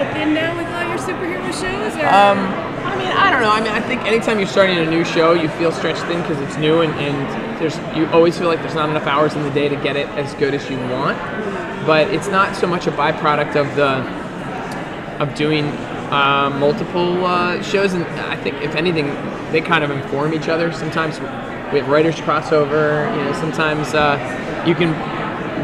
kind of thin now with all your superhero shows? Or? I mean, I don't know. I mean, I think anytime you're starting a new show, you feel stretched thin because it's new, and you always feel like there's not enough hours in the day to get it as good as you want. But it's not so much a byproduct of doing multiple shows, and I think if anything, they kind of inform each other. Sometimes we have writers crossover. You know, sometimes you can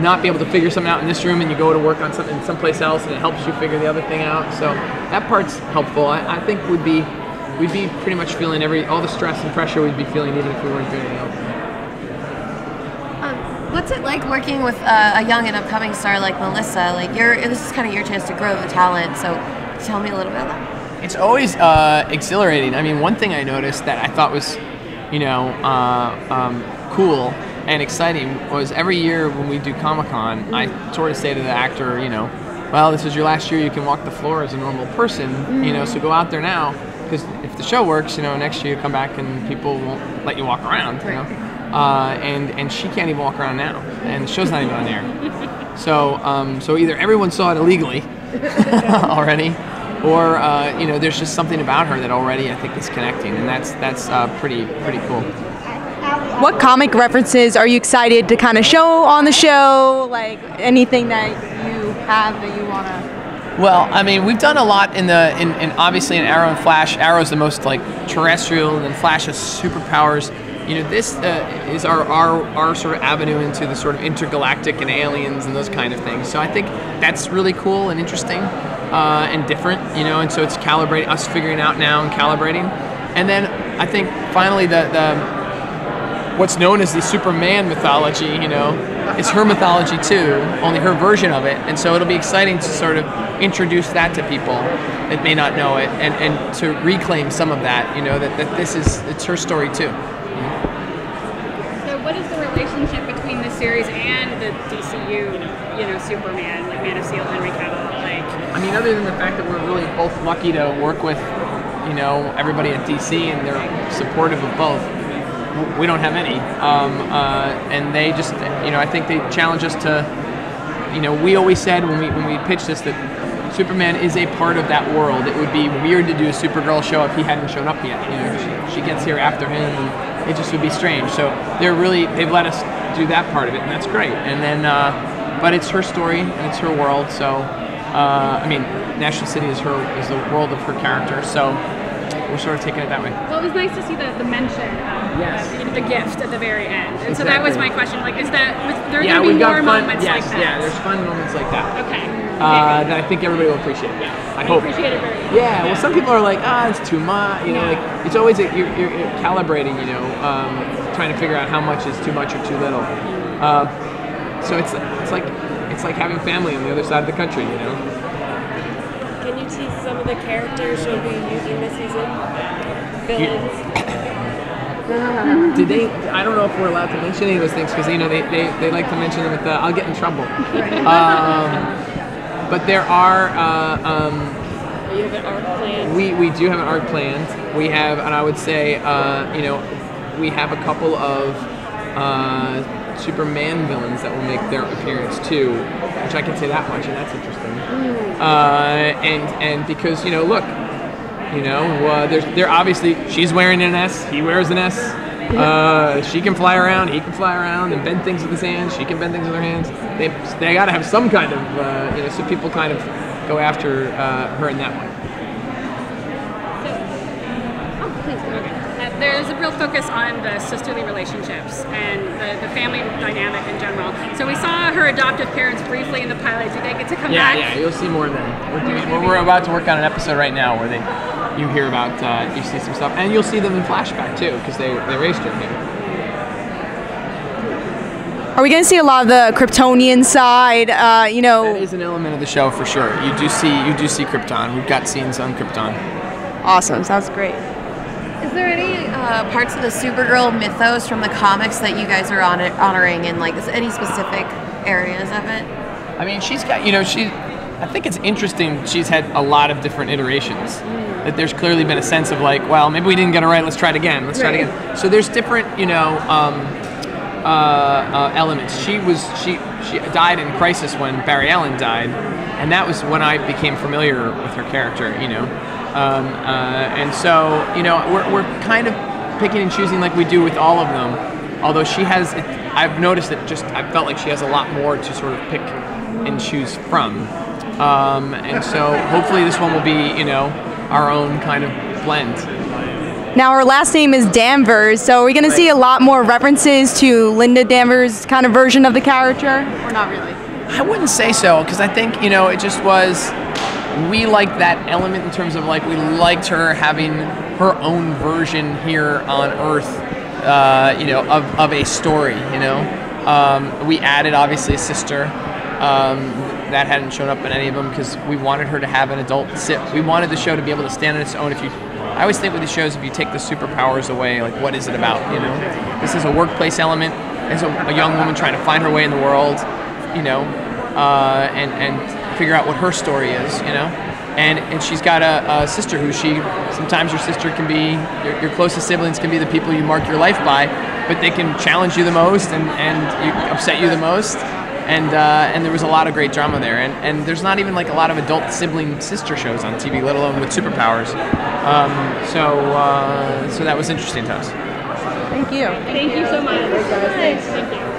not be able to figure something out in this room, and you go to work on something someplace else, and it helps you figure the other thing out. So that part's helpful. I think we'd be pretty much feeling all the stress and pressure we'd be feeling even if we weren't doing anything else. What's it like working with a young and upcoming star like Melissa? Like, this is kind of your chance to grow the talent. So tell me a little bit about that. It's always exhilarating. I mean, one thing I noticed that I thought was, cool and exciting was every year when we do Comic-Con, I sort of say to the actor, well, this is your last year. You can walk the floor as a normal person, so go out there now, because if the show works, next year you come back and people won't let you walk around, and she can't even walk around now, and the show's not even on air. So either everyone saw it illegally already, or there's just something about her that already I think is connecting, and that's pretty cool. What comic references are you excited to kind of show on the show? Like anything that you have that you want to? Well, I mean, we've done a lot in obviously in Arrow and Flash. Arrow's the most like terrestrial, and then Flash has superpowers. This is our sort of avenue into the sort of intergalactic and aliens and those kind of things. So I think that's really cool and interesting and different, and so it's calibrating, us figuring out now and calibrating. And then I think finally the what's known as the Superman mythology, it's her mythology too, only her version of it. And so it'll be exciting to sort of introduce that to people that may not know it, and to reclaim some of that, that it's her story too. So what is the relationship between this series and the DCU, Superman, like Man of Steel, Henry Cavill? I mean, other than the fact that we're really both lucky to work with, everybody at DC, and they're supportive of both. We don't have any, and they just, I think they challenge us to, we always said when we pitched this that Superman is a part of that world. It would be weird to do a Supergirl show if he hadn't shown up yet. She gets here after him, and it just would be strange. So they've let us do that part of it, and that's great. And then, but it's her story and it's her world. So, I mean, National City is the world of her character. So. We're sort of taking it that way. Well, it was nice to see the mention of the gift at the very end. And so that was my question. Like, is that, there are going to be more moments like that? Yeah, there's fun moments like that. Okay. That I think everybody will appreciate. Yeah, I hope. Appreciate it very much. Yeah, well, some people are like, it's too much. Like, it's always, you're calibrating, trying to figure out how much is too much or too little. So it's like having family on the other side of the country, Can you tease some of the characters you'll be using this season? Villains? Did they? I don't know if we're allowed to mention any of those things because they like to mention them with I'll get in trouble. But there are. You have an arc planned? We do have an arc planned. We have, and I would say, we have a couple of Superman villains that will make their appearance too, which I can say that much, and that's interesting. And because look, they're obviously, she's wearing an S, he wears an S. She can fly around, he can fly around, and bend things with his hands. She can bend things with her hands. They got to have some kind of so people kind of go after her in that way. There's a real focus on the sisterly relationships and the family dynamic in general. So we saw her adoptive parents briefly in the pilot. Do they get to come back? Yeah, you'll see more of them. We're about to work on an episode right now where you hear about, you see some stuff, and you'll see them in flashback too, because they raised her here. Are we going to see a lot of the Kryptonian side? That is an element of the show for sure. You do see Krypton. We've got scenes on Krypton. Awesome. Sounds great. Is there any parts of the Supergirl mythos from the comics that you guys are honoring, and is any specific areas of it? I mean, she's got, I think it's interesting. She's had a lot of different iterations. That there's clearly been a sense of well, maybe we didn't get it right. Let's try it again. Let's try it again. So there's different, elements. She died in Crisis when Barry Allen died, and that was when I became familiar with her character. And so we're kind of picking and choosing like we do with all of them. Although she has, I've noticed that I felt like she has a lot more to sort of pick and choose from. And so hopefully this one will be, our own kind of blend. Now her last name is Danvers, so are we going to see a lot more references to Linda Danvers' kind of version of the character, or not really? I wouldn't say so, because I think, it just was, we liked that element in terms of like, we liked her having her own version here on Earth, of a story, We added, obviously, a sister. That hadn't shown up in any of them because we wanted her to have an adult sit. We wanted the show to be able to stand on its own. I always think with these shows, if you take the superpowers away, like what is it about? This is a workplace element. As a young woman trying to find her way in the world, and figure out what her story is, And she's got a sister who sometimes your sister can be, your closest siblings can be the people you mark your life by, but they can challenge you the most and upset you the most. And there was a lot of great drama there, and there's not even like a lot of adult sibling sister shows on TV, let alone with superpowers. So that was interesting to us. Thank you. Thank you so much. Thank you.